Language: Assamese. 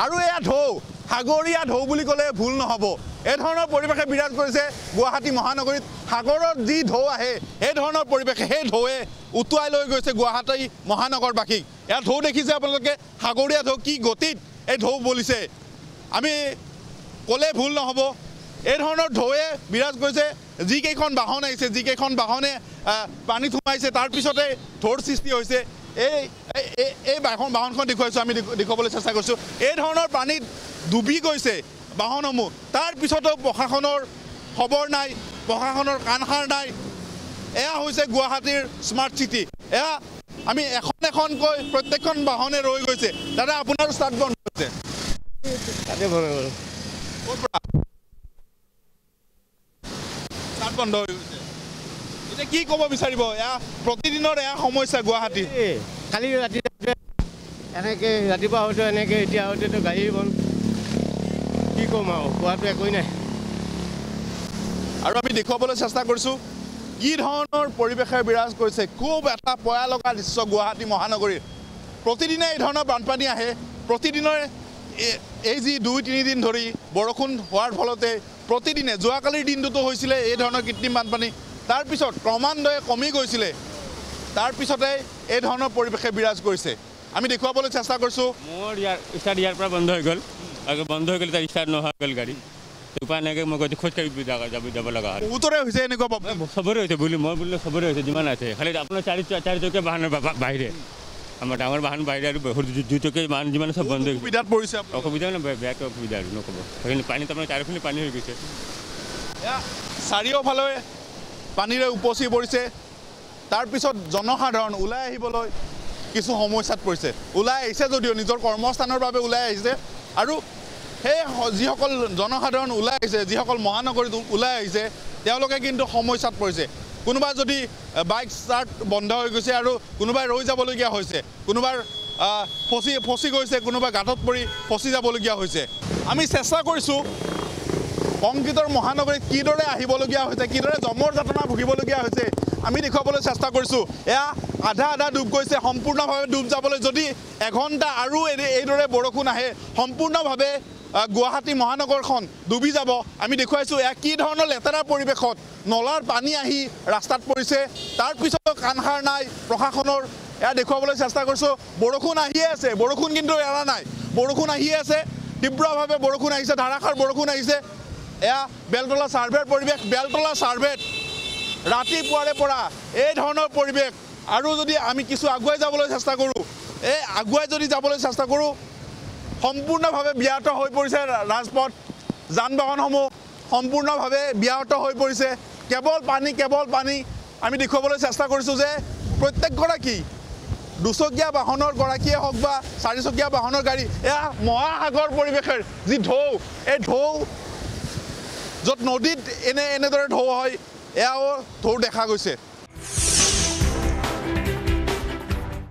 আৰু এয়া ঢৌ সাগৰীয়া ঢৌ বুলি ক'লে ভুল নহ'ব। এই ধৰণৰ পৰিৱেশে বিৰাজ কৰিছে গুৱাহাটী মহানগৰীত। সাগৰত যি ঢৌ আহে এই ধৰণৰ পৰিৱেশে সেই ঢৌৱে উটুৱাই লৈ গৈছে গুৱাহাটী মহানগৰবাসীক। এয়া ঢৌ দেখিছে আপোনালোকে, সাগৰীয়া ঢৌ কি গতিত এই ঢৌ বলিছে, আমি ক'লে ভুল নহ'ব। এই ধৰণৰ ঢৌৱে বিৰাজ কৰিছে। যিকেইখন বাহন আহিছে, যিকেইখন বাহনে পানীত সোমাইছে, তাৰপিছতে ঢৌৰ সৃষ্টি হৈছে। এই বাহনখন দেখুৱাইছোঁ, আমি দেখুৱাবলৈ চেষ্টা কৰিছোঁ। এই ধৰণৰ পানীত ডুবি গৈছে বাহনসমূহ, তাৰপিছতো প্ৰশাসনৰ খবৰ নাই, প্ৰশাসনৰ কাণসাৰ নাই। এয়া হৈছে গুৱাহাটীৰ স্মাৰ্ট চিটি। এয়া আমি এখন এখনকৈ প্ৰত্যেকখন বাহনে ৰৈ গৈছে। দাদা আপোনাৰ ষ্টাৰ্ট বন্ধ হৈছে, ষ্টাৰ্ট বন্ধ হৈ গৈছে। এতিয়া কি ক'ব বিচাৰিব? এয়া প্ৰতিদিনৰ এয়া সমস্যা গুৱাহাটী। কালি ৰাতি এনেকৈ ৰাতিপুৱা হয়তো এনেকৈ, এতিয়া হয়তো গাড়ী বন্ধ, কি ক'ম আৰু, কোৱাটো একোৱেই নাই। আৰু আমি দেখুৱাবলৈ চেষ্টা কৰিছোঁ কি ধৰণৰ পৰিৱেশে বিৰাজ কৰিছে। খুব এটা পয়া লগা দৃশ্য গুৱাহাটী মহানগৰীৰ। প্ৰতিদিনে এই ধৰণৰ বানপানী আহে। প্ৰতিদিনৰে এই যি 2-3 দিন ধৰি বৰষুণ হোৱাৰ ফলতে প্ৰতিদিনে, যোৱাকালিৰ দিনটোতো হৈছিলে এই ধৰণৰ কৃত্ৰিম বানপানী, তাৰপিছত ক্ৰমান্বয়ে কমি গৈছিলে, তাৰপিছতে এই ধৰণৰ পৰিৱেশে বিৰাজ কৰিছে। আমি দেখুৱাবলৈ চেষ্টা কৰিছোঁ। মোৰ ষ্টাৰ্ট ইয়াৰ পৰা বন্ধ হৈ গ'ল, বন্ধ হৈ গ'লে তাৰ ষ্টাৰ্ট নোহোৱা গ'ল গাড়ী। উপায় নাইকৈ মই গৈ খোজকাঢ়ি যাব লগা হয়। বহুতৰে হৈছে এনেকুৱা প্ৰব্লেম, চবৰে হৈছে বুলি মই বুলিলে চবৰে হৈছে, যিমান আছে। খালি আপোনাৰ চাৰিচকীয়া বাহনৰ বাহিৰে, আমাৰ ডাঙৰ বাহন বাহিৰে আৰু দুচকীয়া বাহন যিমান চব বন্ধ হৈ সুবিধাত পৰিছে। অসুবিধা নহয়, বেয়াকৈ অসুবিধা আৰু নক'ব। সেইখিনি পানীত আপোনাৰ চাৰিওখিনি পানী হৈ গৈছে। চাৰিওফালে পানীৰে উপচি পৰিছে। তাৰপিছত জনসাধাৰণ ওলাই আহিবলৈ কিছু সমস্যাত পৰিছে। ওলাই আহিছে যদিও নিজৰ কৰ্মস্থানৰ বাবে ওলাই আহিছে, আৰু সেই যিসকল জনসাধাৰণ ওলাই আহিছে, যিসকল মহানগৰীত ওলাই আহিছে, তেওঁলোকে কিন্তু সমস্যাত পৰিছে। কোনোবাই যদি বাইক ষ্টাৰ্ট বন্ধ হৈ গৈছে আৰু কোনোবাই ৰৈ যাবলগীয়া হৈছে, কোনোবাই ফচি গৈছে, কোনোবাই গাঁতত পৰি ফচি যাবলগীয়া হৈছে। আমি চেষ্টা কৰিছোঁ কংক্ৰিটৰ মহানগৰীত কিদৰে আহিবলগীয়া হৈছে, কিদৰে জমৰ যাতনা ভুগিবলগীয়া হৈছে, আমি দেখুৱাবলৈ চেষ্টা কৰিছোঁ। এয়া আধা ডুব গৈছে, সম্পূৰ্ণভাৱে ডুব যাবলৈ যদি এঘণ্টা আৰু এইদৰে বৰষুণ আহে, সম্পূৰ্ণভাৱে গুৱাহাটী মহানগৰখন ডুবি যাব। আমি দেখুৱাইছোঁ এয়া কি ধৰণৰ লেতেৰা পৰিৱেশত নলাৰ পানী আহি ৰাস্তাত পৰিছে, তাৰপিছতো কাণসাৰ নাই প্ৰশাসনৰ। এয়া দেখুৱাবলৈ চেষ্টা কৰিছোঁ। বৰষুণ আহিয়ে আছে, বৰষুণ কিন্তু এৰা নাই, বৰষুণ আহিয়ে আছে, তীব্ৰভাৱে বৰষুণ আহিছে, ধাৰাসাৰ বৰষুণ আহিছে। এয়া বেলতলা ছাৰ্ভেৰ পৰিৱেশ। বেলতলা ছাৰ্ভেত ৰাতিপুৱাৰে পৰা এই ধৰণৰ পৰিৱেশ। আৰু যদি আমি কিছু আগুৱাই যাবলৈ চেষ্টা কৰোঁ, আগুৱাই যদি যাবলৈ চেষ্টা কৰোঁ, সম্পূৰ্ণভাৱে ব্যাহত হৈ পৰিছে ৰাজপথ, যান বাহনসমূহ সম্পূৰ্ণভাৱে ব্যাহত হৈ পৰিছে। কেৱল পানী, কেৱল পানী। আমি দেখুৱাবলৈ চেষ্টা কৰিছোঁ যে প্ৰত্যেকগৰাকী দুচকীয়া বাহনৰ গৰাকীয়ে হওক বা চাৰিচকীয়া বাহনৰ গাড়ী, এয়া মহাসাগৰ পৰিৱেশৰ যি ঢৌ, এই ঢৌ য'ত নদীত এনেদৰে ঢৌ হয়, এয়াও ঢৌ দেখা গৈছে।